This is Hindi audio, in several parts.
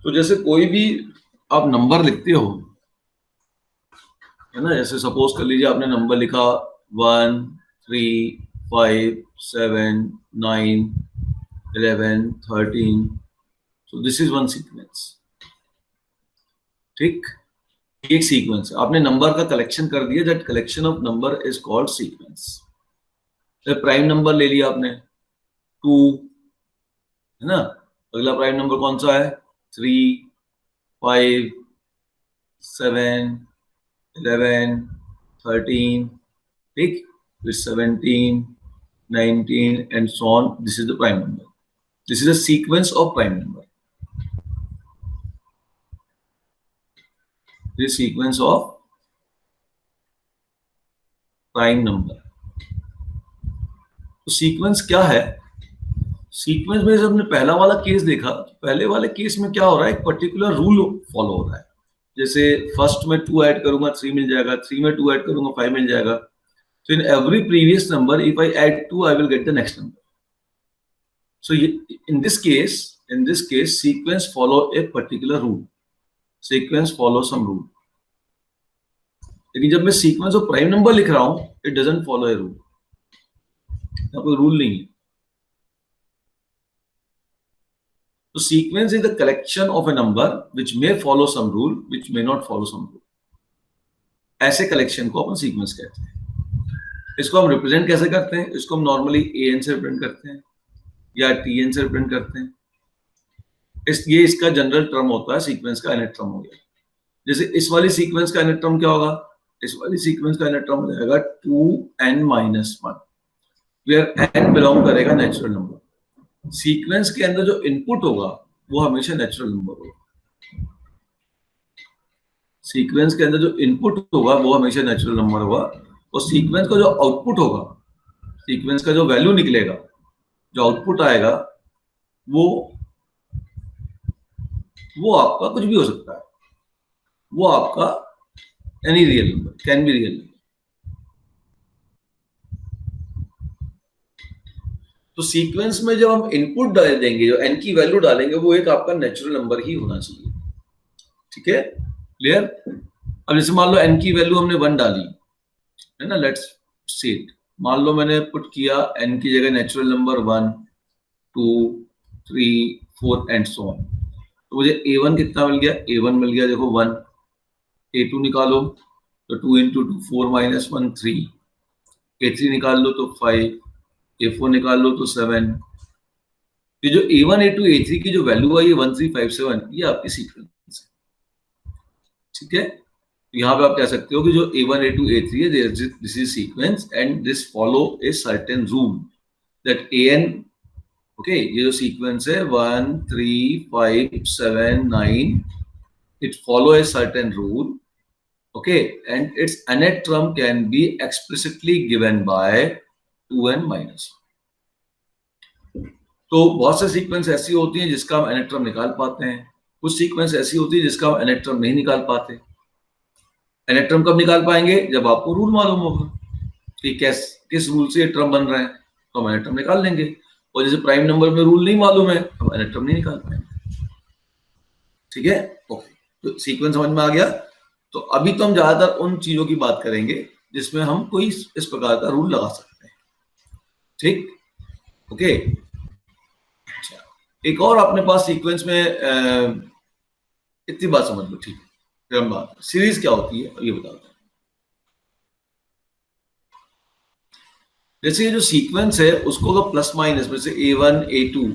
तो जैसे कोई भी आप नंबर लिखते हो, है ना, जैसे सपोज कर लीजिए आपने नंबर लिखा 1 3 5 7 9 11 13, so this is one sequence. ठीक, एक सीक्वेंस आपने नंबर का कलेक्शन कर दिया, that collection of number is called sequence. Prime number ले लिया आपने 2, है ना, अगला प्राइम नंबर कौन सा है 3 5 7 11 13, ठीक, फिर 17 19 and so on, this is the prime number, this is a sequence of prime number, this sequence of prime number। तो सीक्वेंस क्या है, सीक्वेंस में जब हमने पहला वाला केस देखा, पहले वाले केस में क्या हो रहा है, एक पर्टिकुलर रूल फॉलो हो रहा है। जैसे फर्स्ट में 2 ऐड करूंगा 3 मिल जाएगा, 3 में 2 ऐड करूंगा 5 मिल जाएगा। So in every previous number, if I add 2, I will get the next number. So in this case, sequence follow a particular rule. Sequence follow some rule. लेकिन जब मैं सीक्वेंस ऑफ प्राइम नंबर लिख रहा हूं, it doesn't follow a rule. यहाँ कोई रूल नहीं है। So sequence is the collection of a number which may follow some rule, which may not follow some rule. ऐसे कलेक्शन को अपन सीक्वेंस कहते हैं। इसको हम रिप्रेजेंट कैसे करते हैं, इसको हम नॉर्मली an से रिप्रेजेंट करते हैं या tn से रिप्रेजेंट करते हैं। ये इसका जनरल टर्म होता है, सीक्वेंस का nth टर्म हो गया। जैसे इस वाली सीक्वेंस का nth टर्म क्या होगा, इस वाली सीक्वेंस का nth टर्म हो जाएगा 2n-1, वेयर n बिलोंग करेगा नेचुरल नंबर। सीक्वेंस के अंदर जो इनपुट होगा वो हमेशा नेचुरल नंबर होगा। सीक्वेंस के अंदर जो इनपुट होगा वो हमेशा नेचुरल नंबर होगा, और सीक्वेंस का जो आउटपुट होगा, सीक्वेंस का जो वैल्यू निकलेगा, जो आउटपुट आएगा, वो आपका कुछ भी हो सकता है, वो आपका any real number, can be real number. तो सीक्वेंस में जब हम इनपुट डाल देंगे, जो n की वैल्यू डालेंगे, वो एक आपका नेचुरल नंबर ही होना चाहिए। ठीक है, क्लियर। अब जैसे मान लो n की वैल्यू हमने 1 डाली है ना, लेट्स सी इट। मान लो मैंने पुट किया n की जगह natural number 1 2 3 4 and so on, तो मुझे a1 कितना मिल गया, a1 मिल गया देखो 1, a2 निकालो तो 2 इंटू 2 4 माइनस 1 3, a3 निकाल लो तो 5, a4 निकाल लो तो 7। ये जो a1 a2 a3 की जो वैल्यू आई है 1 3 5 7, ये आपकी सीक्वेंस है। ठीक है, यहाँ पे आप कह सकते हो कि जो a1 a2 a3 है, this is sequence and this follow a certain rule that an, okay, ये जो सीक्वेंस है 1 3 5 7 9, it follow a certain rule, okay, and its nth term can be explicitly given by 2n-1। तो बहुत से सीक्वेंस ऐसी होती हैं जिसका हम nth टर्म निकाल पाते हैं, कुछ सीक्वेंस ऐसी होती है जिसका हम nth टर्म नहीं निकाल पाते। nth टर्म कब निकाल पाएंगे, जब आपको रूल मालूम होगा कि किस रूल से टर्म बन रहा है, तो हम nth टर्म निकाल लेंगे। और जैसे प्राइम नंबर में रूल नहीं मालूम है, हम nth टर्म नहीं निकाल पाएंगे। ठीक है, ओके, तो सीक्वेंस समझ में आ गया। तो अभी तो हम ज्यादातर उन चीजों की बात करेंगे जिसमें हम कोई इस प्रकार का रूल लगा सकते हैं। ठीक, ओके। अच्छा, एक और अपने पास सीक्वेंस में इतनी बात समझ लो, ठीक है, फिर हम बात सीरीज क्या होती है ये बताते हैं। जैसे ये जो सीक्वेंस है उसको अगर प्लस माइनस में से a1 a2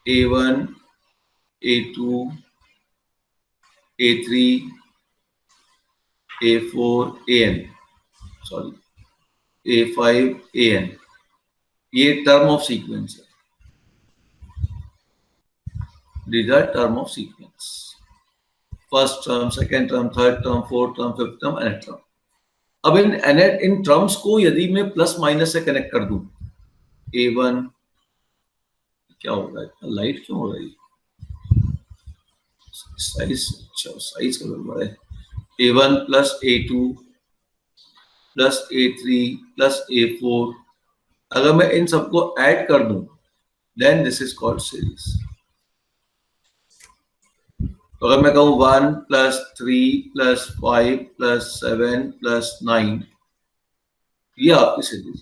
a1 a2 a3 a4 an, sorry a5 an, ये टर्म ऑफ सीक्वेंस है। These are term of sequence, first term, second term, third term, fourth term, fifth term, nth term। अब इन टर्म्स को यदि मैं प्लस माइनस से कनेक्ट कर दूं, a1, क्या हो रहा है, लाइट क्यों हो रही है, साइज, अच्छा साइज का बड़ा है, a1 plus a2 plus a3 plus a4, अगर मैं इन सबको ऐड कर दूं, then this is called series. तो अगर मैं कहूं 1 + 3 + 5 + 7 + 9, ये आपकी series.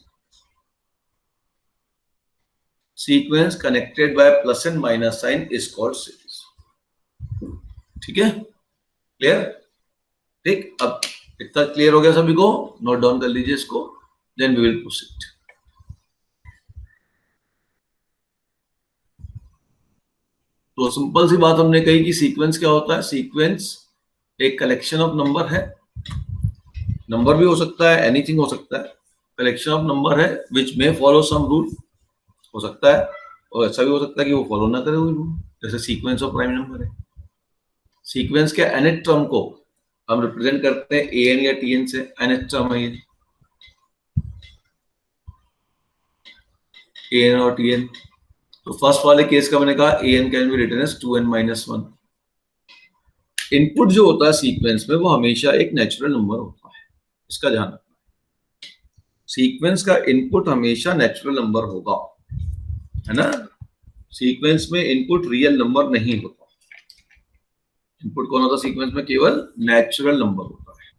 Sequence connected by plus and minus sign is called series. ठीक है, क्लियर? ठीक, अब इतना क्लियर हो गया सभी को? नोट डाउन कर लीजिए इसको, देन वी विल प्रोसीड। तो सिंपल सी बात हमने कही कि सीक्वेंस क्या होता है? सीक्वेंस एक कलेक्शन ऑफ नंबर है, नंबर भी हो सकता है, एनीथिंग हो सकता है, कलेक्शन ऑफ नंबर है विच मे फॉलो सम रूल, हो सकता है, और ऐसा भी हो सकता है कि वो फॉलो ना करे कोई रूल, जैसे सीक्वेंस ऑफ प्राइम नंबर है। सीक्वेंस के nth टर्म को हम रिप्रेजेंट करते हैं an या tn से, nth टर्म है ये an और tn। तो फर्स्ट वाले केस का मैंने कहा an can be written as 2n - 1। Input जो होता है सीक्वेंस में वो हमेशा एक नेचुरल नंबर होता है, इसका ध्यान रखना। सीक्वेंस का इनपुट हमेशा नेचुरल नंबर होगा, है ना? सीक्वेंस में इनपुट रियल नंबर नहीं होता। इनपुट कौन होता है सीक्वेंस में? केवल नेचुरल नंबर होता है।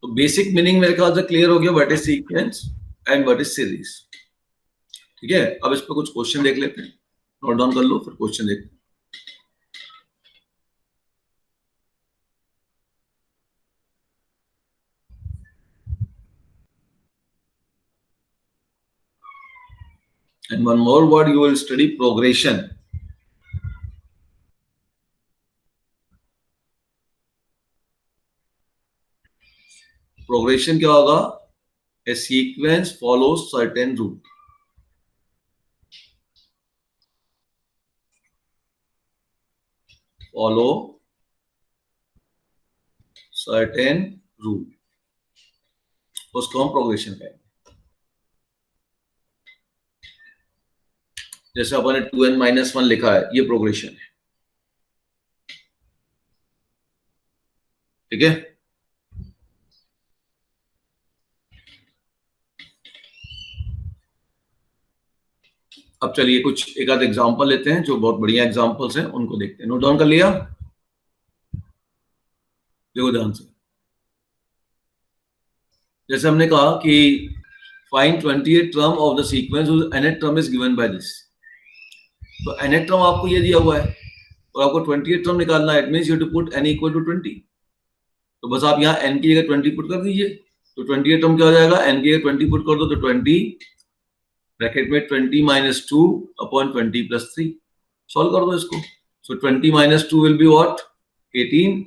तो बेसिक मीनिंग मेरे ख्याल से क्लियर हो गया, what is sequence and what is series. ठीक है, अब इस पर कुछ क्वेश्चन देख लेते हैं, नोट डाउन कर लो, फिर क्वेश्चन देखते हैं। And one more word you will study, progression. Progression क्या होगा? A sequence follows certain route. Follow certain rule, उसको हम प्रोग्रेशन कहेंगे। जैसे अपन ने 2n - 1 लिखा है, ये प्रोग्रेशन है। ठीक है, अब चलिए कुछ एक आध एग्जांपल लेते हैं, जो बहुत बढ़िया एग्जांपल्स हैं उनको देखते हैं। नोट डाउन कर लिया? देखो ध्यान से, जैसे हमने कहा कि find 28th term of the sequence whose nth term is given by this. तो nth टर्म आपको ये दिया हुआ है और आपको 28th टर्म निकालना है, it means you have to put n = 20। तो बस आप यहाँ n की जगह 20 पुट कर दीजिए, तो 28th टर्म क्या हो जाएगा? n की जगह 20 पुट कर दो तो 20 ब्रैकेट में 20 - 2 अपॉन 20 + 3, सॉल्व कर दो इसको। सो 20 - 2 विल बी व्हाट? 18,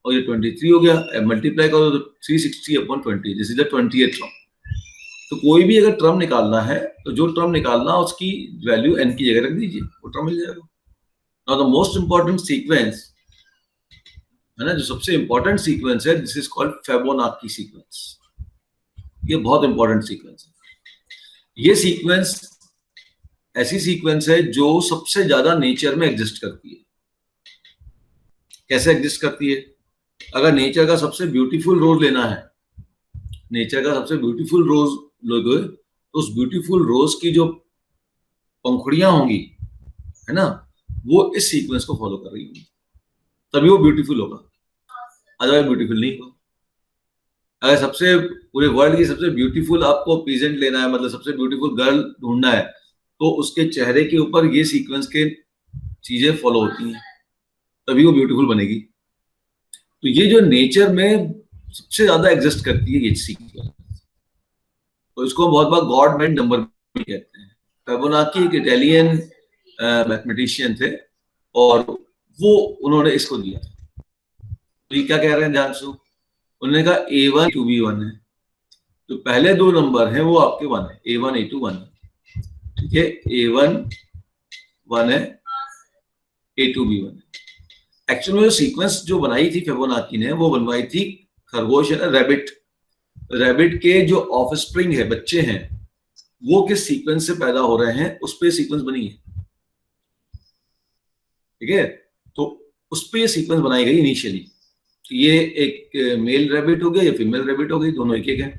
और ये 23 हो गया। अब मल्टीप्लाई करो तो 360 upon 20, this is the 28th term. तो कोई भी अगर टर्म निकालना है तो जो टर्म निकालना उसकी वैल्यू n की जगह रख दीजिए, वो टर्म मिल जाएगा। Now the most important sequence है ना, जो सबसे इंपॉर्टेंट सीक्वेंस है, this is called Fibonacci sequence. ये बहुत इंपॉर्टेंट सीक्वेंस है। ये सीक्वेंस ऐसी सीक्वेंस है जो सबसे ज्यादा नेचर में एग्जिस्ट करती है। कैसे एग्जिस्ट करती है? अगर नेचर का सबसे ब्यूटीफुल रोज लेना है, नेचर का सबसे ब्यूटीफुल रोज लोगे तो उस ब्यूटीफुल रोज की जो पंखुड़ियां होंगी, है ना, वो इस सीक्वेंस को फॉलो कर रही होंगी, तभी वो ब्यूटीफुल होगा, अदरवाइज ब्यूटीफुल नहीं होगा। अगर सबसे पूरे वर्ल्ड की सबसे ब्यूटीफुल आपको पीजेंट लेना है, मतलब सबसे ब्यूटीफुल गर्ल ढूंढना है, तो उसके चेहरे के ऊपर ये सीक्वेंस के चीजें फॉलो होती हैं, तभी वो ब्यूटीफुल बनेगी। तो ये जो नेचर में सबसे ज्यादा एग्जिस्ट करती है ये सीक्वेंस, तो इसको बहुत बार गॉड मेड नंबर भी कहते हैं। फिबोनाची एक इटालियन मैथमेटिशियन थे और वो उन्होंने इसको दिया था। तो ये क्या कह रहे हैं ध्यान से, उन्होंने कहा A1 A2 B1 है, तो पहले दो नंबर हैं वो आपके 1 है, A1 A2 1 है। ठीक है, A1 1 है, A2 B1 है। एक्चुअली में जो सीक्वेंस जो बनाई थी फिबोनाची ने, वो बनवाई थी खरगोश है ना, रैबिट के जो ऑफस्प्रिंग है, बच्चे हैं, वो किस सीक्वेंस से पैदा हो रहे हैं, उस पे सीक्वेंस बनी है। ठीक है, तो उस पे सीक्वेंस बनाई गई इनिशियली। तो ये एक मेल रैबिट हो गया, ये फीमेल रैबिट हो गई, दोनों एक एक है।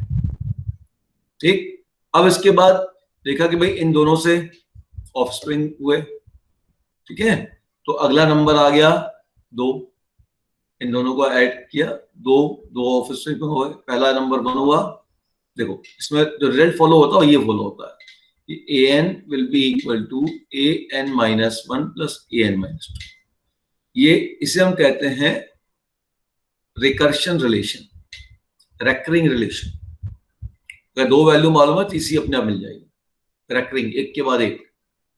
ठीक, अब इसके बाद देखा कि भाई इन दोनों से ऑफस्प्रिंग हुए। ठीक है, तो अगला नंबर आ गया 2, इन दोनों को ऐड किया, दो ऑफ स्प्रिंग हो गए, पहला नंबर 1 हुआ। देखो इसमें जो रिजल्ट फॉलो होता है ये फॉलो होता है कि an will be equal to an minus 1 plus an minus 2। ये इसे हम कहते हैं रिकर्शन रिलेशन, रेकरिंग रिलेशन। अगर दो वैल्यू मालूम है तीसरी अपने आप मिल जाएगी, रेकरिंग, एक के बाद एक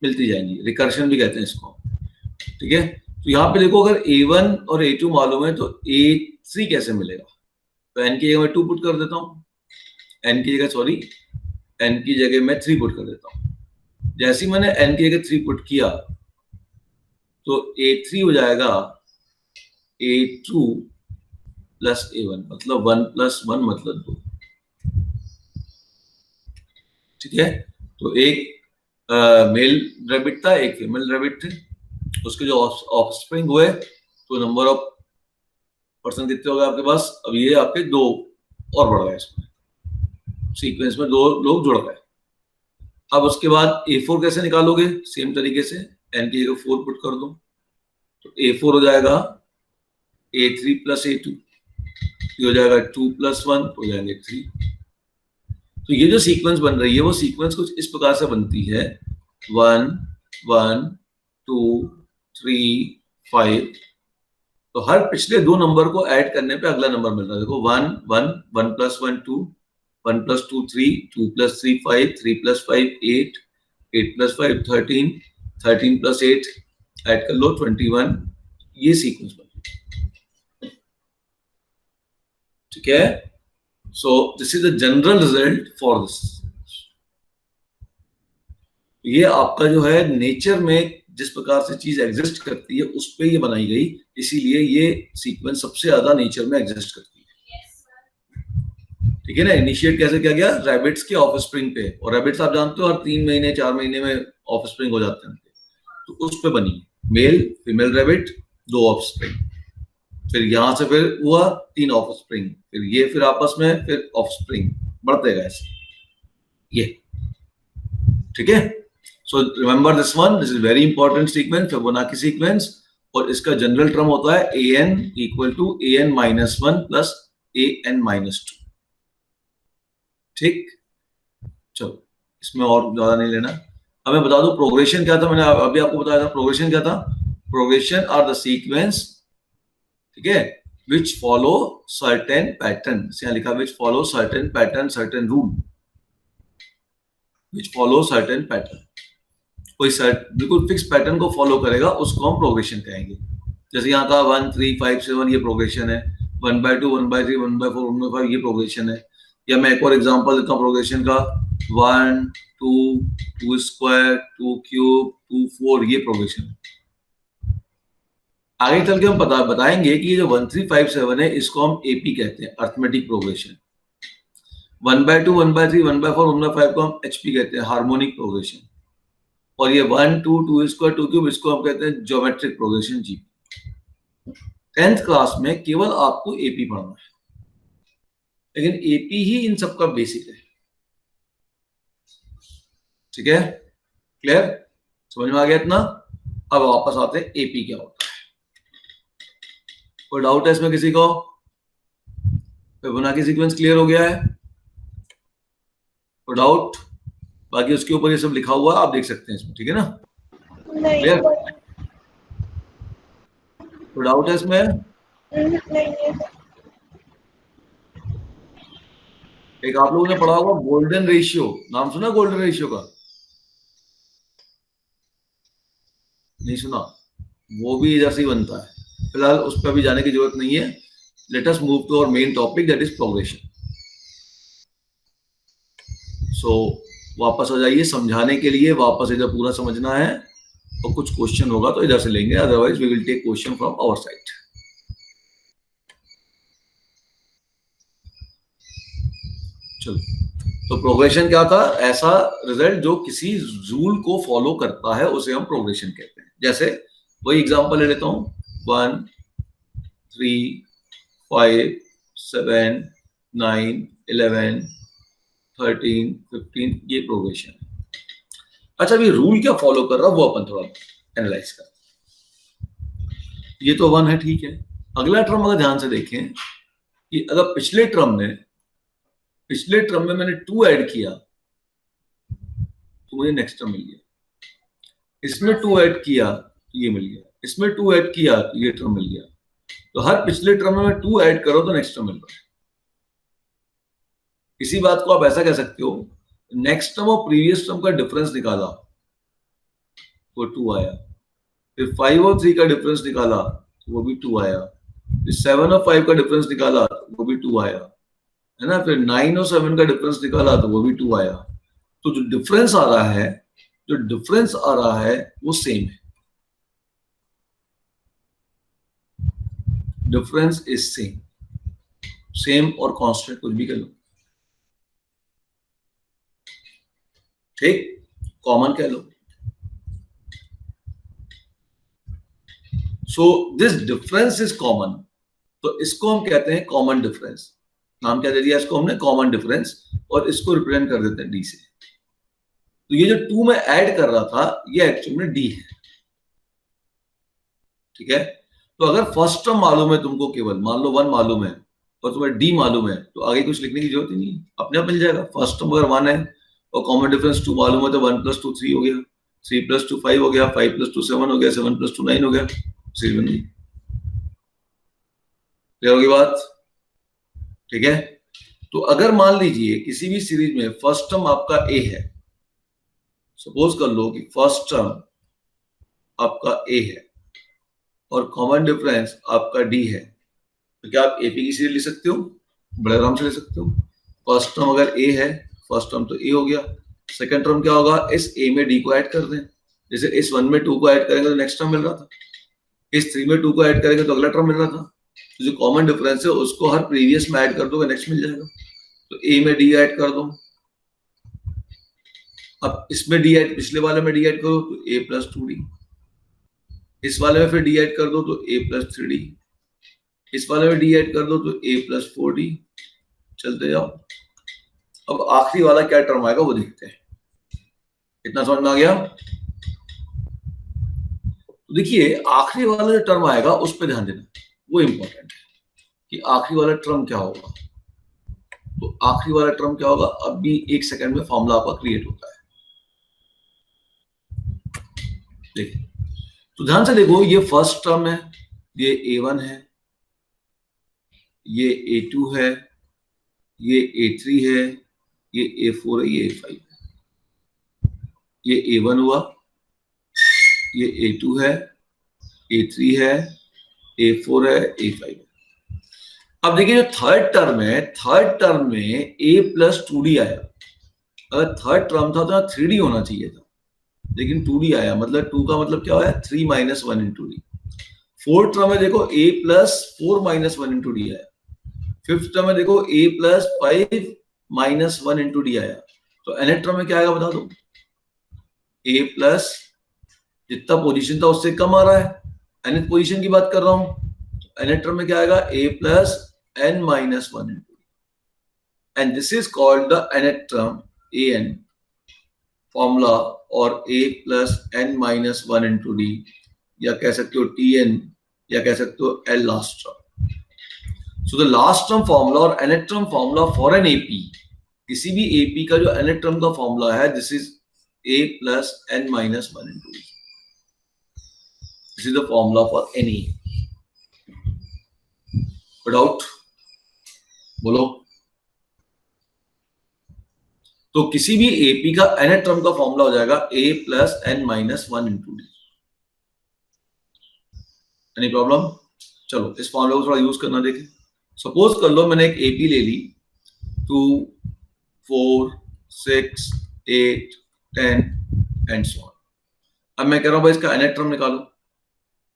मिलती जाएंगी, रिकर्शन भी कहते हैं इसको। ठीक है, तो यहाँ पे देखो अगर a1 और a2 मालूम है तो a3 कैसे मिलेगा? तो n की जगह मैं 2 पुट कर देता हूँ, n की जगह मैं 3 पुट कर देता हूँ। जैसे ही मैंने n की जगह 3 पुट किया तो a3 हो जाएगा a2 प्लस a1, मतलब 1 प्लस 1 मतलब 2। ठीक है, तो एक मेल रैबिट था, एक फीमेल रैबिट थे, उसके जो ऑफस्प्रिंग हुए तो नंबर ऑफ पर्सन कितने हो गए आपके पास? अब ये आपके 2 और बढ़ गए, इसमें सीक्वेंस में 2 लोग जुड़ गए। अब उसके बाद a4 कैसे निकालोगे? सेम तरीके से n की जगह 4 पुट कर दो, तो a4 हो जाएगा a3 प्लस a2, ये हो जाएगा 2 प्लस 1 हो जाएंगे 3। तो ये जो सीक्वेंस बन रही है वो सीक्वेंस कुछ इस प्रकार से बनती है 1 1 2 3 5। तो हर पिछले 2 नंबर को ऐड करने पे अगला नंबर मिल रहा है। देखो 1 1 1 plus 1 2, 1 plus 2 3, 2 plus 3 5, 3 plus 5 8, 8 plus 5 13, 13 plus 8 add कर लो 21। ये सीक्वेंस बन रही है। ठीक है, so this is the general result for this. ये आपका जो है नेचर में जिस प्रकार से चीज एग्जिस्ट करती है उस पे ये बनाई गई, इसीलिए ये सीक्वेंस सबसे ज्यादा नेचर में एग्जिस्ट करती है। ठीक है ना, इनिशिएट कैसे किया गया? रैबिट्स के ऑफस्प्रिंग पे, और रैबिट्स आप जानते हो हर 3 महीने 4 महीने में ऑफस्प्रिंग हो जाते हैं, तो उस पे बनी मेल फीमेल रैबिट, 2 ऑफस्प्रिंग, फिर यहां से फिर हुआ 3 ऑफस्प्रिंग, फिर ये फिर आपस में फिर ऑफस्प्रिंग बढ़ते गए ये। ठीक है, so remember this one, this is very important sequence, Fibonacci sequence, और इसका जनरल टर्म होता है an equal to an minus 1 plus an minus 2। ठीक, चलो इसमें और ज्यादा नहीं लेना। अब मैं बता दूं प्रोग्रेशन क्या था, मैंने अभी आपको बताया था प्रोग्रेशन क्या था। प्रोग्रेशन आर द सीक्वेंस, ठीक है, which follow certain pattern, यहाँ लिखा which follow certain pattern, certain rule, which follow certain pattern, कोई बिल्कुल फिक्स पैटर्न को फॉलो करेगा उसको हम प्रोग्रेशन कहेंगे। जैसे यहाँ था 1 3 5 7 ये प्रोग्रेशन है, 1/2 1/3 1/4 1/5 ये प्रोग्रेशन है। या मैं एक और एग्जांपल देता हूँ प्रोग्रेशन का, 1 2 2 स्क्वायर 2 क्यूब 2 4 ये प्रोग्रेशन है। आगे चल के हम बताएंगे कि ये जो 1 3 5 7 है इसको हम एपी कहते हैं, अर्थमेटिक प्रोग्रेशन। 1/2 1/3 1/4 1/5 को हम एचपी कहते हैं, हार्मोनिक प्रोग्रेशन। और ये 1 2 2 स्क्वायर 2 क्यूब इसको हम कहते हैं ज्योमेट्रिक प्रोग्रेशन जी। 10th क्लास में केवल आपको एपी पढ़ना है, लेकिन एपी ही इन सबका बेसिक है। ठीक है, क्लियर, समझ में आ गया इतना? अब वापस आते हैं एपी क्या होता है। कोई डाउट है इसमें किसी को? फिबोनाची सीक्वेंस क्लियर हो गया है? कोई डाउट? बाकी उसके ऊपर ये सब लिखा हुआ है, आप देख सकते हैं इसमें, ठीक है ना? क्लियर, कोई डाउट है इसमें? नहीं। एक आप लोगों ने पढ़ा होगा गोल्डन रेशियो, नाम सुना गोल्डन रेशियो का? नहीं सुना? वो भी इधर से ही बनता है। फिलहाल उस पर भी जाने की जरूरत नहीं है। Let us move to our main topic, that is progression. So वापस आ जाइए, समझाने के लिए वापस इधर पूरा समझना है, और कुछ क्वेश्चन होगा तो इधर से लेंगे, otherwise we will take question from our side. चलो, तो प्रोग्रेशन क्या था? ऐसा रिजल्ट जो किसी रूल को फॉलो करता है उसे हम प्रोग्रेशन कहते हैं। जैसे वही एग्जांपल ले लेता हूं, 1 3 5 7 9 11 13 15 ये प्रोग्रेशन है। अच्छा, अभी रूल क्या फॉलो कर रहा है वो अपन थोड़ा एनालाइज कर। ये तो 1 है, ठीक है, अगला टर्म अगर ध्यान से देखें कि अगर पिछले टर्म में मैंने 2 ऐड किया तो मुझे नेक्स्ट टर्म मिल गया, इसमें 2 ऐड किया तो ये मिल गया, इसमें 2 ऐड किया तो ये टर्म मिल गया। तो हर पिछले टर्म में मैं 2 ऐड करो तो नेक्स्ट टर्म मिल रहा है। इसी बात को आप ऐसा कह सकते हो, नेक्स्ट टर्म और प्रीवियस टर्म का डिफरेंस निकाला तो 2 आया, फिर 5 और 3 का डिफरेंस निकाला तो वो भी 2 आया, फिर 7 और 5 का डिफरेंस निकाला तो वो भी 2 आया, है ना, फिर 9 और 7 का डिफरेंस निकाला तो वो भी 2 आया। तो जो डिफरेंस आ रहा है वो सेम है, डिफरेंस इज सेम और कांस्टेंट कुछ भी कर लो, ठीक, कॉमन कह लो। So this difference is common, तो इसको हम कहते हैं कॉमन डिफरेंस। नाम क्या दे दिया इसको हमने, कॉमन डिफरेंस, और इसको रिप्रेजेंट कर देते हैं डी से। तो ये जो 2 में ऐड कर रहा था ये एक्चुअली में डी है, ठीक है। तो अगर फर्स्ट टर्म मालूम है तुमको, केवल मान लो 1 मालूम है और तुम्हें डी मालूम है, तो आगे कुछ लिखने की जरूरत ही नहीं है, अपने आप मिल जाएगा। फर्स्ट टर्म अगर 1 है और कॉमन डिफरेंस 2 मालूम है तो 1 + 2 3 हो गया, 3 + 2 5 हो गया, 5 + 2 7 हो गया, 7 + 2 9 हो गया, सीरीज बन गई। क्लियर होगी बात, ठीक है। तो अगर मान लीजिए किसी भी सीरीज में फर्स्ट टर्म आपका ए है, सपोज कर लो कि फर्स्ट टर्म आपका ए है और कॉमन डिफरेंस आपका डी है, तो क्या आप एपी की सीरीज लिख सकते हो? बड़े आराम से ले सकते हो। फर्स्ट टर्म अगर ए है, फर्स्ट टर्म तो ए हो गया, सेकंड टर्म क्या होगा, इस ए में डी को ऐड कर दें, जैसे इस 1 में 2 को ऐड करेंगे तो नेक्स्ट टर्म मिल रहा था, इस 3 में 2 को ऐड करेंगे तो अगला टर्म मिल रहा था। तो जो कॉमन डिफरेंस है उसको हर प्रीवियस में ऐड कर दोगे, नेक्स्ट मिल जाएगा। तो ए में डी ऐड कर दो, अब इसमें डी ऐड, पिछले वाले में डी ऐड करो तो a + 2d, इस वाले में फिर डी ऐड कर दो तो a + 3d, इस वाले में डी ऐड कर दो तो a + 4d, चलते जाओ। अब आखिरी वाला क्या टर्म आएगा वो देखते हैं। इतना समझ में आ गया? तो देखिए आखिरी वाला जो टर्म आएगा उस पर ध्यान देना, वो इंपॉर्टेंट है कि आखिरी वाला टर्म क्या होगा। तो आखिरी वाला टर्म क्या होगा, अब भी 1 सेकंड में फॉर्मूला आपका क्रिएट होता है। देखिए तो ध्यान से देखो, ये फर्स्ट टर्म है, ये a1 है, ये a2 है, ये a3 है, ये a4 है, ये a5 है। ये a1 हुआ, ये a2 है, a3 है, a4 है, a5 है। अब देखिए जो थर्ड टर्म है, थर्ड टर्म में a + 2d आया। अगर थर्ड टर्म था तो 3d होना चाहिए था, लेकिन 2d आया, मतलब 2 का मतलब क्या होया, 3 - 1 × d। फोर्थ टर्म में देखो a + 4 - 1 × d आया। फिफ्थ टर्म में देखो a + 5 - 1 × d आया। तो nth टर्म में क्या आएगा बता दो, a प्लस जितना पोजीशन था उससे कम आ रहा है, nth पोजीशन की बात कर रहा हूं, तो nth टर्म में क्या आएगा, a + n - 1 × d, and this is called the nth term an formula, और a + n - 1 × d, या कह सकते हो tn, या कह सकते हो l last term. So the last term formula और nth term formula for an AP, किसी भी एपी का जो nth टर्म का फॉर्मूला है, this is a + n - 1 × d। This is the formula for any. Doubt बोलो। तो किसी भी एपी का nth टर्म का फॉर्मूला हो जाएगा a + n - 1 × d। Any problem? चलो इस फॉर्मूला को थोड़ा यूज करना देखें। सपोज कर लो मैंने एक एपी ले ली, 2 4 6 8 10 एंड सो ऑन। अब मैं कह रहा हूं भाई इसका nth टर्म निकालो।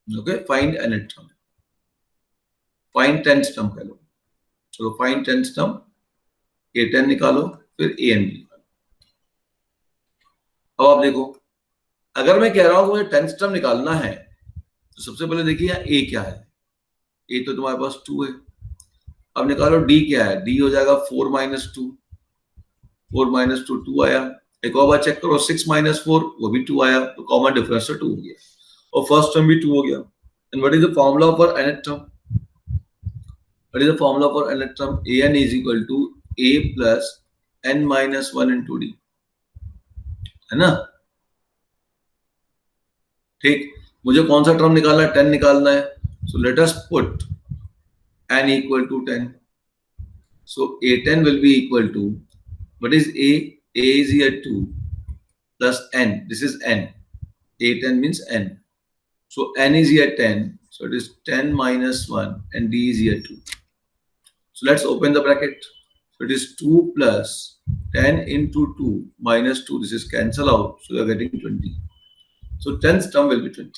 Okay, find nth term, find 10th term कह लो। चलो फाइंड 10th टर्म, a10 निकालो, फिर an निकालो। अब आप देखो, अगर मैं कह रहा हूं मुझे 10th टर्म निकालना है, तो सबसे पहले देखिए a क्या है। a तो तुम्हारे पास 2 है। अब निकालो d क्या है, d हो जाएगा 4 - 2, 4 - 2 2 आया। एक और बार चेक करो, 6 - 4 वो भी 2 आया, तो कॉमन डिफरेंस से 2 हो गया, और फर्स्ट टर्म भी 2 हो गया। And what is the formula for nth term, What is the formula for nth term? an is equal to a plus n minus 1 into d, है ना? ठीक, मुझे कौन सा टर्म निकालना है? 10 निकालना है. So let us put n equal to 10. So a10 will be equal to, what is a? A is here 2 plus n. This is n. a10 means n. So n is here 10. So it is 10 minus 1 and d is here 2. So let's open the bracket. So it is 2 plus 10 into 2 minus 2. This is cancel out. So you are getting 20. So 10th term will be 20.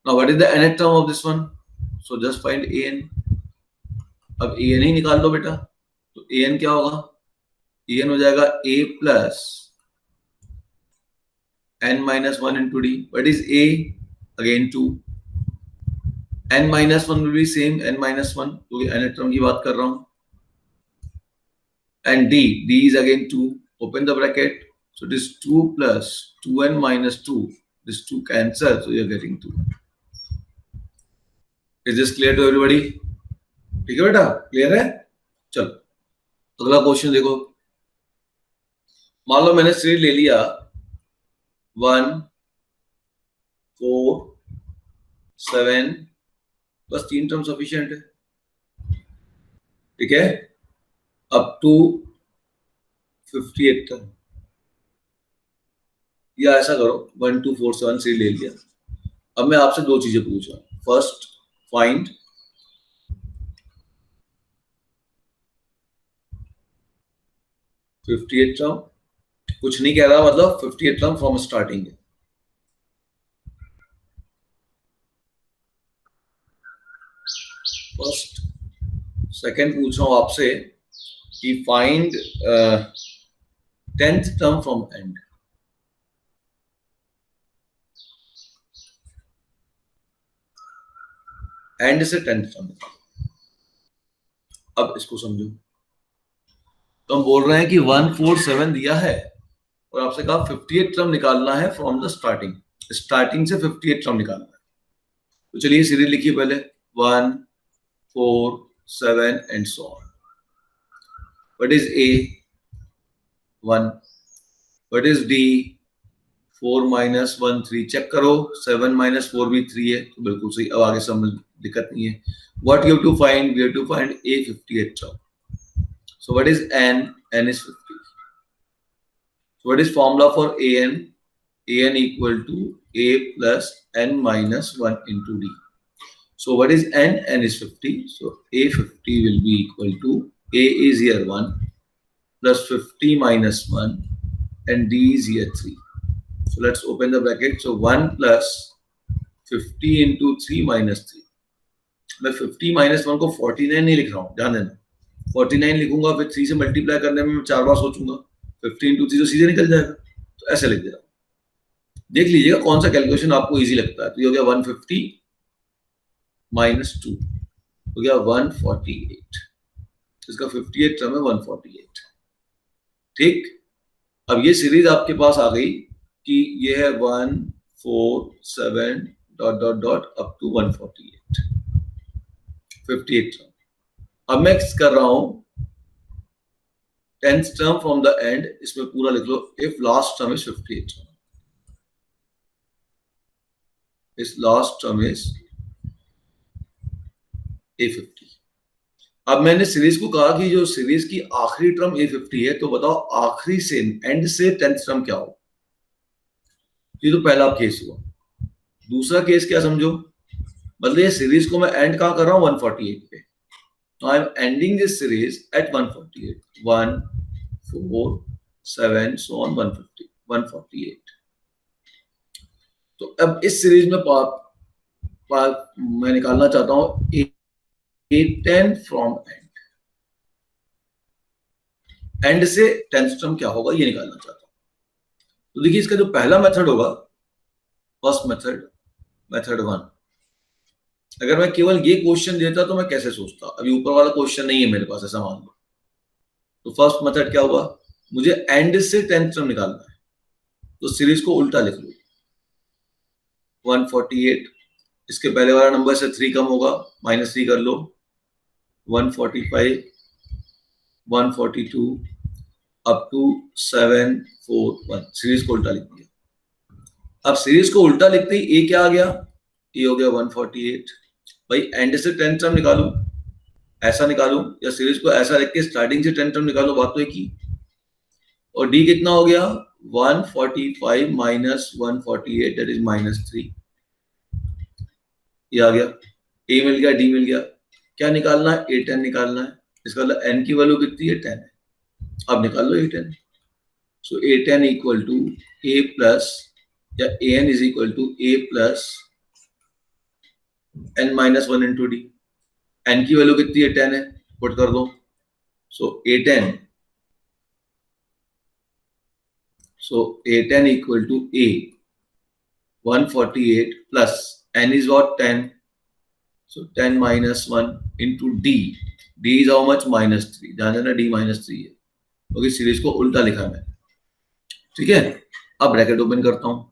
Now what is the nth term of this one? So just find an. अब an ही निकाल दो बेटा. तो an क्या होगा? an हो जाएगा a plus n minus 1 into d. What is a? Again 2. n minus 1 will be same n minus 1. तो ये nth term की बात कर रहा हूँ. And d is again 2. Open the bracket. So it is 2 plus 2n minus 2. This 2 cancel, so you are getting 2. Is this clear to everybody? ठीक है बेटा, क्लियर है? चलो अगला क्वेश्चन देखो. मान लो मैंने सीरीज ले लिया 1 4 7, बस 3 टर्म सफिशिएंट है. ठीक है, अप टू 58 टर्म. या ऐसा करो 1 2 4 7 सीरीज ले लिया. अब मैं आपसे दो चीजें पूछ रहा हूं. First, find $58 term. कुछ नहीं कह रहा, मतलब 58 टर्म फ्रॉम स्टार्टिंग है. फर्स्ट. सेकंड पूछ रहा हूं आपसे कि find 10th term from and. And से 10th टर्म. अब इसको समझो. तो हम बोल रहे हैं कि 1 4 7 दिया है और आपसे कहा 58 टर्म निकालना है फ्रॉम द स्टार्टिंग. स्टार्टिंग से 58 टर्म निकालना है. तो चलिए सीरीज लिखिए पहले 1 4 7 and so on. What is A? 1. What is D? 4 minus 1 3. Check करो 7 minus 4 भी 3 है, तो बिल्कुल सही. अब आगे समझ, दिक्कत नहीं है. What you have to find? We have to find a 58 term. So what is n? N is 50. So what is formula for an? An equal to a plus n minus 1 into d. So what is n? N is 50. So a 50 will be equal to a is here 1 plus 50 minus 1 and d is here 3. So let's open the bracket. So 1 plus 50 into 3 minus 3. मैं 50 minus 1 को 49 नहीं लिख रहा हूँ, ध्यान देना. 49 लिखूंगा, फिर 3 से मल्टीप्लाई करने में मैं 4 बार सोचूंगा. 50 into 3 तो सीधे निकल जाएगा. तो ऐसे लिख दे रहा हूं. देख लीजिएगा कौन सा कैलकुलेशन आपको इजी लगता है. तो ये हो गया 150 minus 2 हो गया 148. इसका 58 टर्म है 148. ठीक, अब ये सीरीज आपके पास आ गई कि ये है 1 4 7 dot dot dot up to 148. 58 term. अब मैं कर रहा हूं 10th term from the and. इसमें पूरा लिख लो. इफ लास्ट टर्म इज 58, इस लास्ट टर्म इज A50. अब मैंने सीरीज को कहा कि जो सीरीज की आखिरी टर्म A50 है, तो बताओ आखिरी से एंड से 10th टर्म क्या हो. ये तो पहला केस हुआ. दूसरा केस क्या समझो, मतलब ये सीरीज को मैं एंड कहां कर रहा हूं? 148 पे. Now I am ending this series at 148. 1 4 7 so on 150 148. तो अब इस सीरीज में मैं निकालना चाहता हूं A10 फ्रॉम एंड. एंड से 10th टर्म क्या होगा ये निकालना चाहता हूं. तो देखिए इसका जो पहला मेथड होगा, फर्स्ट मेथड, मेथड 1. अगर मैं केवल ये क्वेश्चन देता तो मैं कैसे सोचता. अभी ऊपर वाला क्वेश्चन नहीं है मेरे पास, ऐसा मान लो. तो फर्स्ट मेथड क्या हुआ, मुझे एंड से 10th टर्म निकालना है. तो सीरीज को उल्टा लिख लो. 148, इसके पहले वाला नंबर से 3 कम होगा, -3 कर लो. 145, 142 अप टू 741। सीरीज को उल्टा लिख दिया। अब सीरीज को उल्टा लिखते ही ए क्या आ गया, ए हो गया 148। भाई एंड से 10 टर्म निकालू, ऐसा निकालू, या सीरीज को ऐसा लिख के स्टार्टिंग से 10 टर्म निकालो, बात तो एक ही। और डी कितना हो गया, 145 माइनस 148 दैट इज -3। ये आ गया, ए मिल गया, डी मिल गया। क्या निकालना है, A10 निकालना है। इसका मतलब एन की वैल्यू कितनी है, 10 है। अब निकाल लो A10। So A10 equal to A plus, या AN is equal to A plus n minus 1 into D. N की वैल्यू कितनी है, 10 है, पुट कर दो। So A10 equal to A 148 plus n is what, 10. So 10 minus 1 into D. D is how much, -3। ध्यान देना D -3 है, क्योंकि सीरीज को उल्टा लिखा मैंने। ठीक है, अब ब्रैकेट ओपन करता हूं।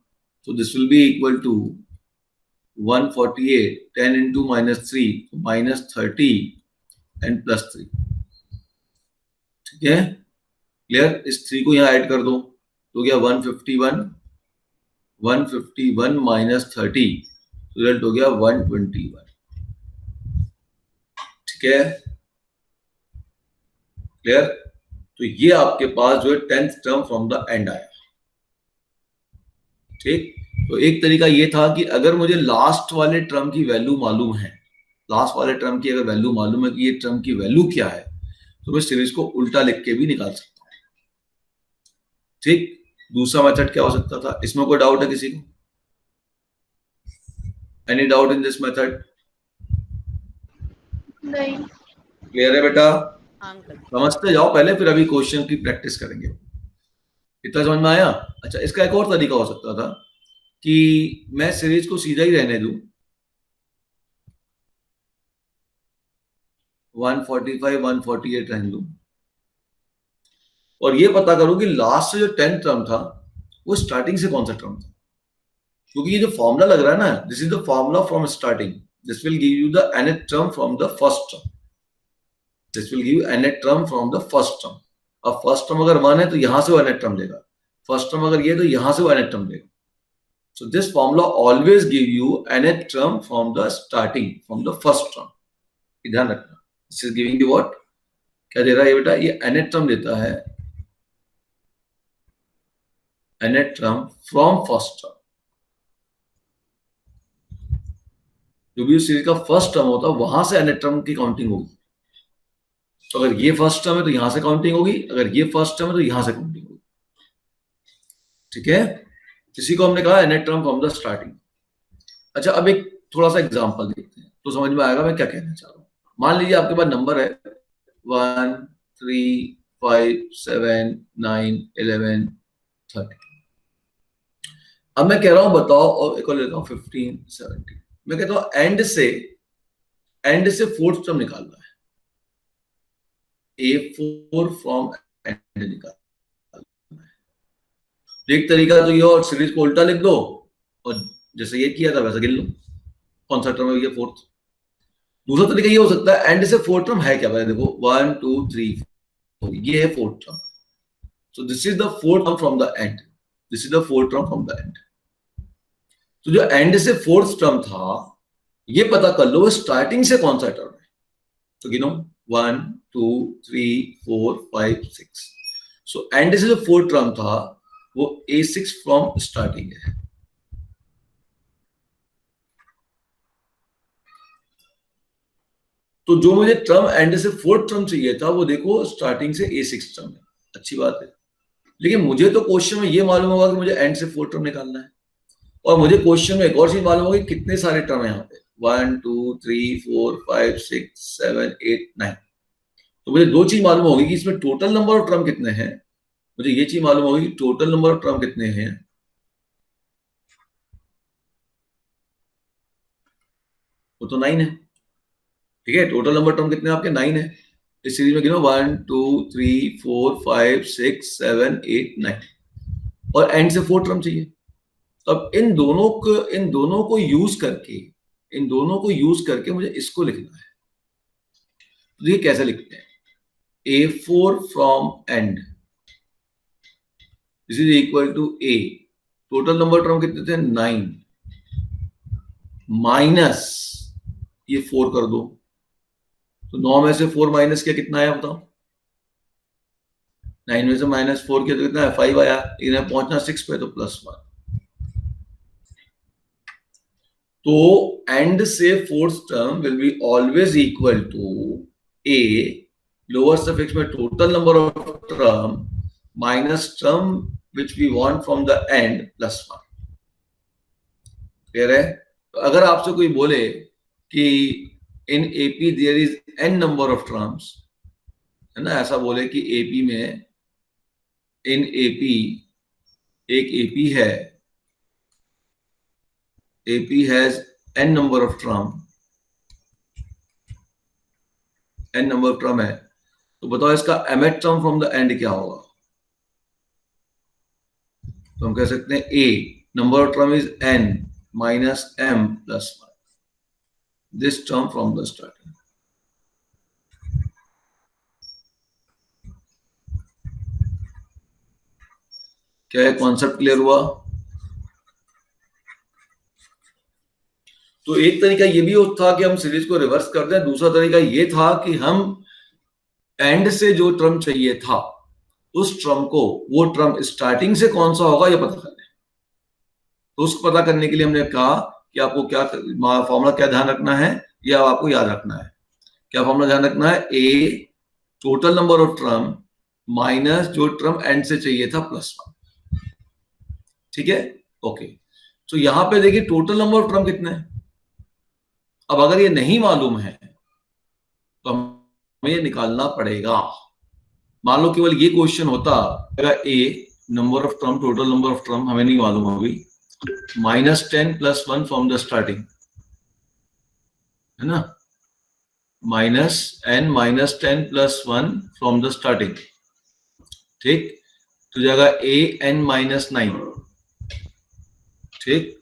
तो this will be equal to 148 10 into -3 -30 and +3। ठीक है, क्लियर। इस 3 को यहां ऐड कर दो तो क्या 151 माइनस 30, रिजल्ट हो गया 121। ठीक है, क्लियर। तो ये आपके पास जो है 10th term from the and आया। ठीक, तो एक तरीका ये था कि अगर मुझे लास्ट वाले टर्म की वैल्यू मालूम है, लास्ट वाले टर्म की अगर वैल्यू मालूम है कि ये टर्म की वैल्यू क्या है, तो मैं सीरीज को उल्टा लिख के भी निकाल सकता हूं। ठीक, दूसरा मेथड क्या हो सकता था, इसमें कोई डाउट है किसी को? Any doubt in this method? नहीं। क्लियर है बेटा? समझते जाओ पहले, फिर अभी क्वेश्चन की प्रैक्टिस करेंगे। इतना समझ में आया? अच्छा, इसका एक और तरीका हो सकता था कि मैं सीरीज को सीधा ही रहने दूं, 145 148 रहने दूं, और ये पता करूं कि लास्ट से जो 10 टर्म था वो स्टार्टिंग से कौन सा टर्म था। क्योंकि ये जो फॉर्मूला लग रहा है ना, this is the formula from starting, this will give you the nth term from the first term, this will give you nth term from the first term. अब फर्स्ट टर्म अगर 1 है तो यहां से वो nth टर्म देगा, फर्स्ट टर्म अगर ये तो यहां से वो nth टर्म देगा। So this formula always give you nth term from the starting, from the first term. ध्यान रखना, this is giving you what? क्या दे रहा है बेटा? ये nth term देता है, nth term from first term। जो भी सीरीज का फर्स्ट टर्म होता है वहां से nth टर्म की काउंटिंग होगी। तो अगर ये फर्स्ट टर्म है तो यहां से काउंटिंग होगी, अगर ये फर्स्ट टर्म है तो यहां से काउंटिंग होगी। ठीक है, किसी को हमने कहा nth term from the starting. अच्छा, अब एक थोड़ा सा एग्जांपल देखते हैं तो समझ में आएगा मैं क्या कहना चाह रहा हूं। मान लीजिए आपके पास नंबर है 1 3 5 7 9 11 13। अब मैं कह रहा हूं बताओ, और एक और लेता हूं 15 17। मैं कहता हूं एंड से फोर्थ टर्म निकालना है, A4 फ्रॉम एंड निकालना है। एक तरीका तो ये, और सीरीज को उल्टा लिख दो और जैसे ये किया था वैसा गिन लो कौन सा टर्म है ये फोर्थ। दूसरा तरीका ये हो सकता है एंड से फोर्थ टर्म है क्या, पहले देखो 1 2 3 4, ये है fourth term. So this is the fourth term from the and, this is the fourth term from the and. तो जो एंड से फोर्थ टर्म था ये पता कर लो स्टार्टिंग से कौन सा टर्म है। तो गिनो 1 2 3 4 5 6। सो एंड से जो फोर्थ टर्म था वो A6 फ्रॉम स्टार्टिंग है। तो जो मुझे टर्म एंड से फोर्थ टर्म चाहिए था वो देखो स्टार्टिंग से A6 टर्म है, अच्छी बात है। लेकिन मुझे तो क्वेश्चन में ये मालूम होगा कि मुझे एंड से फोर्थ टर्म निकालना है, और मुझे क्वेश्चन में एक और चीज मालूम होगी कितने सारे टर्म है यहाँ पे, 1 2 3 4 5 6 7 8 9। तो मुझे दो चीज मालूम होगी कि इसमें टोटल नंबर ऑफ टर्म कितने हैं, मुझे ये चीज मालूम होगी कि टोटल नंबर ऑफ टर्म कितने हैं, वो तो 9 है। ठीक है, टोटल नंबर टर्म कितने आपके 9 है। इस सीरीज में गिनो 1 2 3 4 5 6 7 8 9, और एंड से फोर्थ टर्म चाहिए। अब इन दोनों को यूज करके मुझे इसको लिखना है। तो ये कैसे लिखते हैं, A4 from end this is equal to A, total number term कितने थे 9 माइनस ये 4 कर दो, तो 9 में से 4 माइनस किया कितना आया बताओ, 9 में से माइनस 4 किया तो कितना है 5 आया, इन्हें पहुंचना 6 पे तो +1। तो एंड से fourth term will be always equal to A lower suffix में total number of term minus term which we want from the end +1। Clear है? तो अगर आपसे कोई बोले कि in AP there is n number of terms, है ना, ऐसा बोले कि AP में इन AP एक AP है, AP has n number of term, n number of term है, तो बताओ इसका mth term from the end क्या होगा? तो हम कह सकते हैं A number of term is n minus m plus 1, this term from the starting। क्या है कॉन्सेप्ट क्लियर हुआ? तो एक तरीका ये भी था कि हम सीरीज को रिवर्स कर दें, दूसरा तरीका ये था कि हम एंड से जो टर्म चाहिए था उस टर्म को, वो टर्म स्टार्टिंग से कौन सा होगा ये पता कर लें। तो उसको पता करने के लिए हमने कहा कि आपको क्या फॉर्मूला क्या ध्यान रखना है, या आपको याद रखना है, क्या फॉर्मूला ध्यान रखना है, a total number of term minus जो टर्म एंड से चाहिए था +1। ठीक है, ओके। तो यहां पे देखिए टोटल नंबर ऑफ टर्म कितने हैं। अब अगर ये नहीं मालूम है तो हमें ये निकालना पड़ेगा। मान लो केवल ये क्वेश्चन होता, a number of term total number of term हमें नहीं मालूम होगी, -10 + 1 फ्रॉम द स्टार्टिंग, है ना, -n -10 + 1 फ्रॉम द स्टार्टिंग। ठीक, तो जाएगा an -9। ठीक,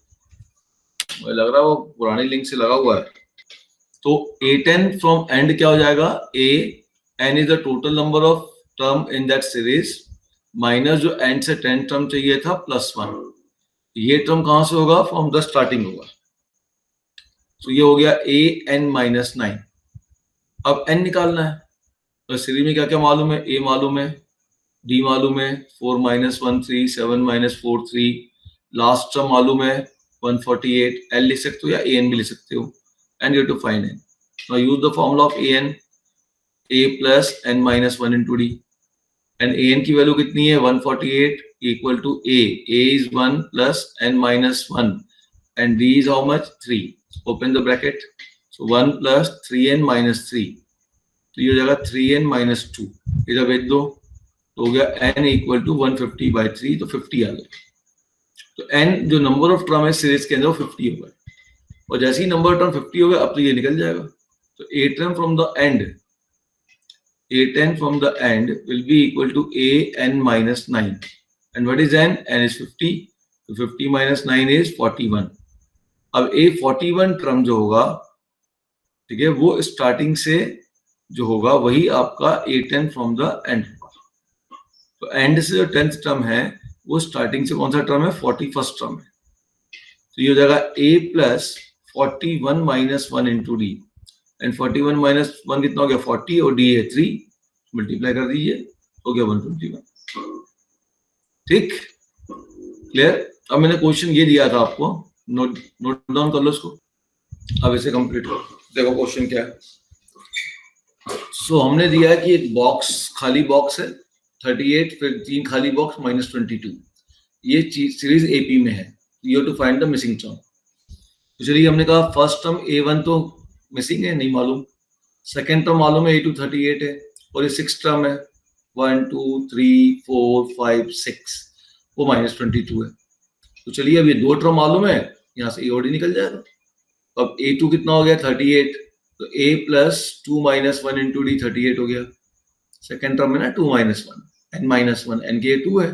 मुझे लग रहा है वो पुरानी लिंक से लगा हुआ है। तो A10 फ्रॉम एंड क्या हो जाएगा, n is the total number of term in that series minus जो एंड से 10 टर्म चाहिए था +1। ये टर्म कहां से होगा, फ्रॉम द स्टार्टिंग होगा। तो ये हो गया an -9। अब n निकालना है, तो सीरीज में क्या क्या मालूम है, a मालूम है, d मालूम है, 4 - 1 3, 7 - 4 3, लास्ट टर्म मालूम है 148, l लिख सकते हो या an भी लिख सकते हो, and you have to find n. Now use the formula of an, a plus n minus 1 into d, and an की वैल्यू कितनी है 148 equal to a is 1 plus n minus 1 and d is how much 3, open the bracket, so 1 plus 3n minus 3, तो ये हो जाएगा 3n minus 2, इधर भेज दो तो हो गया n equal to 150/3, तो 50 आ गया। तो n जो नंबर ऑफ टर्म है सीरीज के अंदर वो 50 हो गया, और जैसे ही नंबर टर्म 50 हो गया अब तो ये निकल जाएगा। तो A10 from the end, A10 from the end will be equal to an minus 9, and what is n is 50, तो 50 - 9 is 41। अब A41 टर्म जो होगा, ठीक है, वो स्टार्टिंग से जो होगा वही आपका A10 फ्रॉम द एंड होगा। तो एंड से जो 10th टर्म है वो स्टार्टिंग से कौन सा टर्म है, 41st टर्म है। तो ये हो जाएगा a plus 41 minus 1 into d, and 41 minus 1 कितना हो गया 40, और d है 3, मल्टीप्लाई कर दीजिए, हो गया 121। ठीक, क्लियर? अब मैंने क्वेश्चन ये दिया था आपको, नोट डाउन कर लो इसको, अब इसे कंप्लीट करो। देखो क्वेश्चन क्या है। सो हमने दिया है कि एक बॉक्स, खाली बॉक्स है 38, फिर 3 खाली बॉक्स -22, ये चीज सीरीज AP में है, you have to find the missing term. तो चलिए हमने कहा फर्स्ट टर्म A1 तो मिसिंग है, नहीं मालूम, सेकेंड टर्म मालूम है A2 38 है, और ये 6 टर्म है 1 2 3 4 5 6, वो -22 है। तो चलिए अब ये 2 टर्म मालूम है, यहाँ से A और D निकल जाएगा। तो अब A2 कितना हो गया 38, तो A plus 2 - 1 into D 38 हो गया। सेकेंड टर्म है ना 2 - 1 n -1, n के 2 है,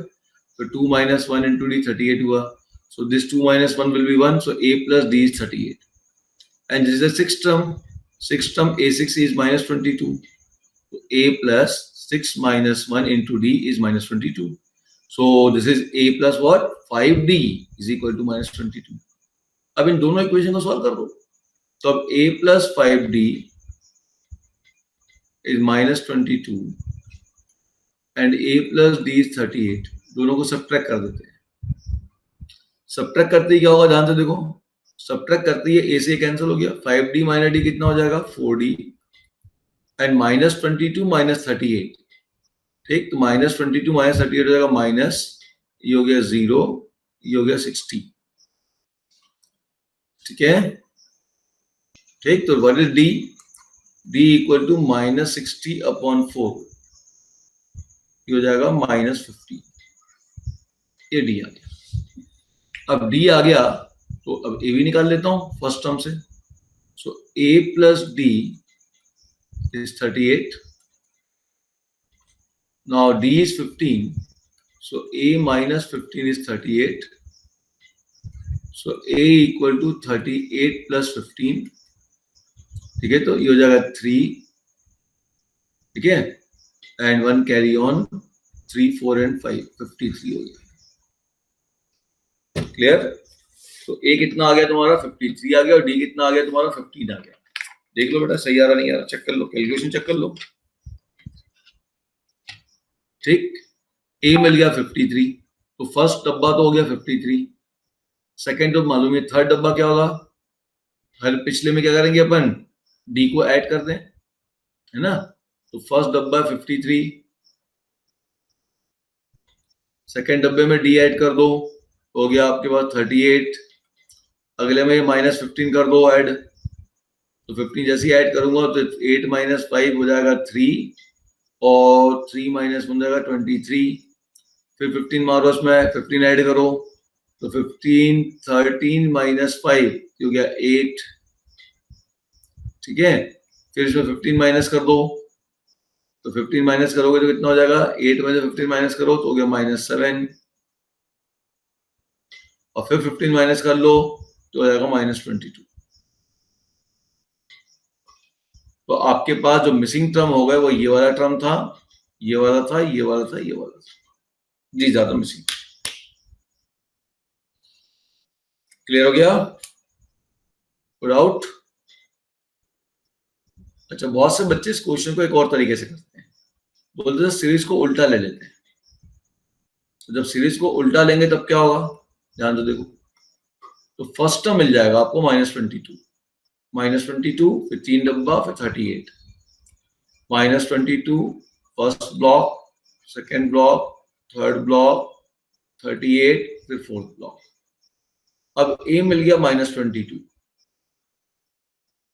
तो 2 - 1 into D 38 हुआ। So this 2 - 1 will be 1, so A plus D is 38. And this is the sixth term. Sixth term A6 is -22. तो a plus 6 minus 1 into d is minus 22. So this is a plus what 5d is equal to minus 22. अब इन दोनों इक्वेशन को सॉल्व कर दो, तो अब a plus 5d is minus 22 and a plus d is 38. दोनों को सब्ट्रैक्ट कर देते हैं। सब्ट्रैक्ट करते ही क्या होगा, ध्यान से देखो, सब्ट्रैक्ट करते ही a से कैंसिल हो गया, 5d माइनस d कितना हो जाएगा 4d एंड माइनस 22 माइनस 38, ठीक, तो माइनस 22 माइनस 38 हो जाएगा माइनस, ये हो गया 0, ये हो गया 60, ठीक है, ठीक, तो what is d, d equal to minus 60 upon 4, ये हो जाएगा माइनस 50, ये d आ गया। अब d आ गया तो अब a भी निकाल लेता हूं फर्स्ट टर्म से, सो a plus d is 38. Now d is 15, so a minus 15 is 38. So a equal to 38 plus 15, ठीक है, तो ये हो जाएगा 3, ठीक है, एंड 1 कैरी ऑन, 3 4 एंड 5 53 हो गया, क्लियर। तो a कितना आ गया तुम्हारा 53 आ गया और d कितना आ गया तुम्हारा 15 आ गया। देख लो बेटा सही आ रहा नहीं आ रहा, चेक कर लो, कैलकुलेशन चेक कर लो, ठीक, a मिल गया 53, तो फर्स्ट डब्बा तो हो गया 53, सेकंड तो मालूम है, थर्ड डब्बा क्या होगा, हर पिछले में क्या करेंगे अपन, d को ऐड कर दें, है ना, तो फर्स्ट डब्बा 53, सेकंड डब्बे में d ऐड कर दो, हो गया आपके पास 38, अगले में माइनस 15 कर दो ऐड, तो 15 जैसे ही ऐड करूंगा तो 8 माइनस 5 हो जाएगा 3, और 3 माइनस हो जाएगा 23, फिर 15 मारो उसमें, 15 ऐड करो, तो 15 13 माइनस 5 हो गया 8, ठीक है, फिर इसमें 15 माइनस कर दो, तो 15 माइनस करोगे तो कितना हो जाएगा, 8 में से 15 माइनस करो तो हो गया माइनस 7, और फिर 15 माइनस कर लो तो हो जाएगा माइनस 22। तो आपके पास जो मिसिंग टर्म हो गए वो ये वाला टर्म था, ये वाला था, ये वाला था, ये वाला था, जी ज्यादा मिसिंग, क्लियर हो गया, डाउट। अच्छा, बहुत से बच्चे इस क्वेश्चन को एक और तरीके से करते हैं, बोलते हैं सीरीज को उल्टा ले लेते हैं, तो जब सीरीज को उल्टा लेंगे तब क्या होगा, ध्यान दो देखो, तो फर्स्ट टर्म मिल जाएगा आपको माइनस 22, फिर 3 डब्बा, फिर 38, minus 22 first block, second block, third block, 38, फिर फोर्थ ब्लॉक। अब a मिल गया माइनस 22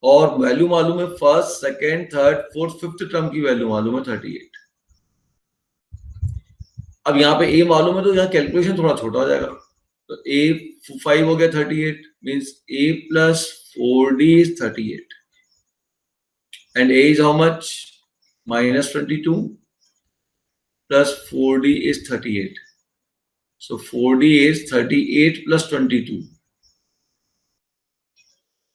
और वैल्यू मालूम है first, second, third, fourth, fifth term की वैल्यू मालूम है 38। अब यहाँ पे a मालूम है तो यहाँ कैलकुलेशन थोड़ा छोटा हो जाएगा, तो a 5 हो गया 38, means a plus 4d is 38 and a is how much, minus 22 plus 4d is 38, so 4d is 38 plus 22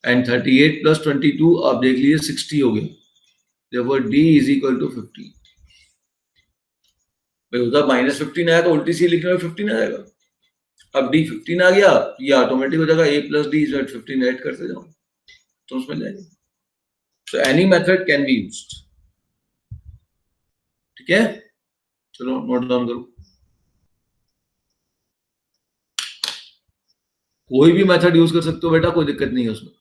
and 38 plus 22 आप देख लीजिए 60 हो गया, therefore d is equal to 15। भाई उधर माइनस 15 आया तो उल्टी सी लिखने में 15 आ जाएगा, अब d 15 आ गया, ये ऑटोमेटिक हो जाएगा a plus d is 15 add करते जाओ तो उसमें जाएगा। So any method can be used, ठीक है, चलो नोट डाउन करो, कोई भी मेथड यूज कर सकते हो बेटा, कोई दिक्कत नहीं है उसमें।